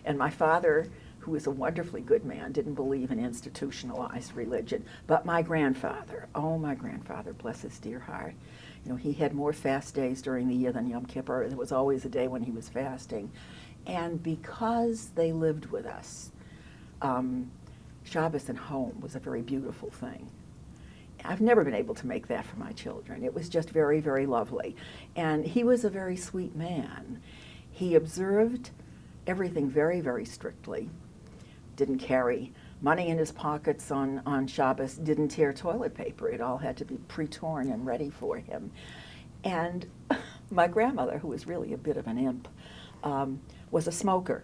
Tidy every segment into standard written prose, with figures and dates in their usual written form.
And my father, who was a wonderfully good man, didn't believe in institutionalized religion. But my grandfather, oh, my grandfather, bless his dear heart, you know, he had more fast days during the year than Yom Kippur. There was always a day when he was fasting. And because they lived with us, Shabbos and home was a very beautiful thing. I've never been able to make that for my children. It was just very, very lovely. And he was a very sweet man. He observed everything very, very strictly. Didn't carry money in his pockets on Shabbos, didn't tear toilet paper. It all had to be pre-torn and ready for him. And my grandmother, who was really a bit of an imp, was a smoker.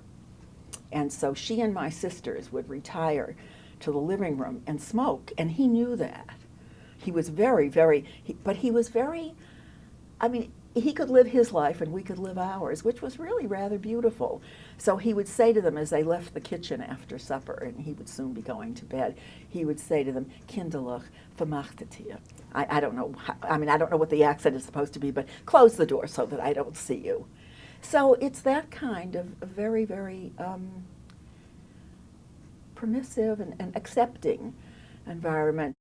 And so she and my sisters would retire to the living room and smoke, and he knew that. He was very, very, but he was very, I mean, he could live his life and we could live ours, which was really rather beautiful. So he would say to them as they left the kitchen after supper, and he would soon be going to bed, he would say to them, Kinderlich, vermachtet ihr. I don't know, I mean, I don't know what the accent is supposed to be, but close the door so that I don't see you. So it's that kind of very, very permissive and accepting environment.